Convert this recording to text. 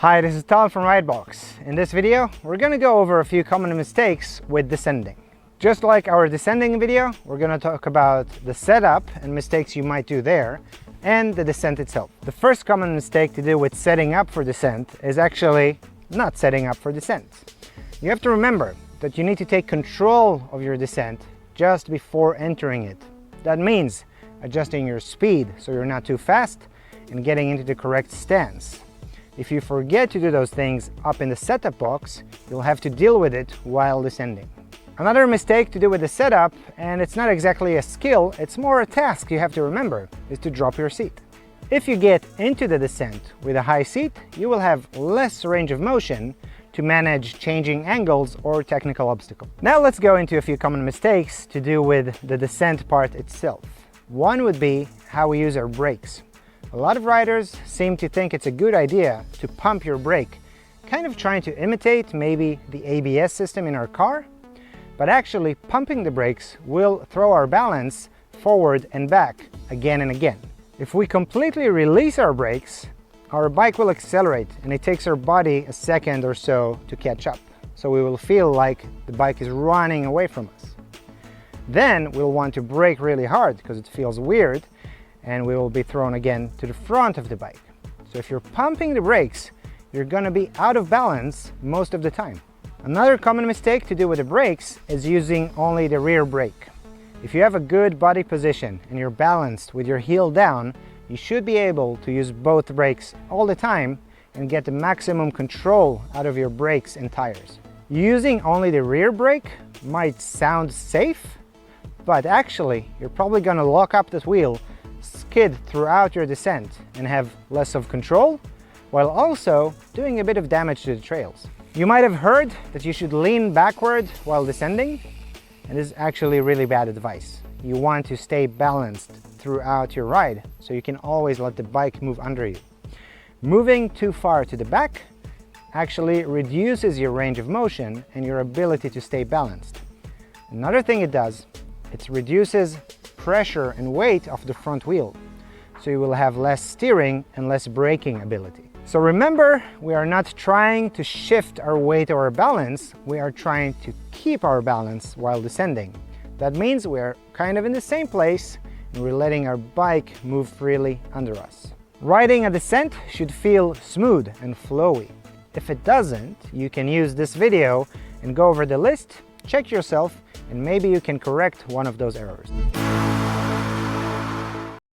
Hi, this is Tom from Ridebox. In this video, we're going to go over a few common mistakes with descending. Just like our descending video, we're going to talk about the setup and mistakes you might do there, and the descent itself. The first common mistake to do with setting up for descent is actually not setting up for descent. You have to remember that you need to take control of your descent just before entering it. That means adjusting your speed so you're not too fast and getting into the correct stance. If you forget to do those things up in the setup box, you'll have to deal with it while descending. Another mistake to do with the setup, and it's not exactly a skill, it's more a task you have to remember, is to drop your seat. If you get into the descent with a high seat, you will have less range of motion to manage changing angles or technical obstacles. Now let's go into a few common mistakes to do with the descent part itself. One would be how we use our brakes. A lot of riders seem to think it's a good idea to pump your brake, kind of trying to imitate maybe the ABS system in our car, but actually pumping the brakes will throw our balance forward and back again and again. If we completely release our brakes, our bike will accelerate and it takes our body a second or so to catch up. So we will feel like the bike is running away from us. Then we'll want to brake really hard because it feels weird, and we will be thrown again to the front of the bike. So if you're pumping the brakes, you're gonna be out of balance most of the time. Another common mistake to do with the brakes is using only the rear brake. If you have a good body position and you're balanced with your heel down, you should be able to use both brakes all the time and get the maximum control out of your brakes and tires. Using only the rear brake might sound safe, but actually you're probably gonna lock up that wheel, skid throughout your descent and have less of control, while also doing a bit of damage to the trails. You might have heard that you should lean backward while descending, and this is actually really bad advice. You want to stay balanced throughout your ride, so you can always let the bike move under you. Moving too far to the back actually reduces your range of motion and your ability to stay balanced. Another thing it does, it reduces pressure and weight of the front wheel, so you will have less steering and less braking ability. So remember, we are not trying to shift our weight or our balance, we are trying to keep our balance while descending. That means we're kind of in the same place and we're letting our bike move freely under us. Riding a descent should feel smooth and flowy. If it doesn't, you can use this video and go over the list, check yourself, and maybe you can correct one of those errors.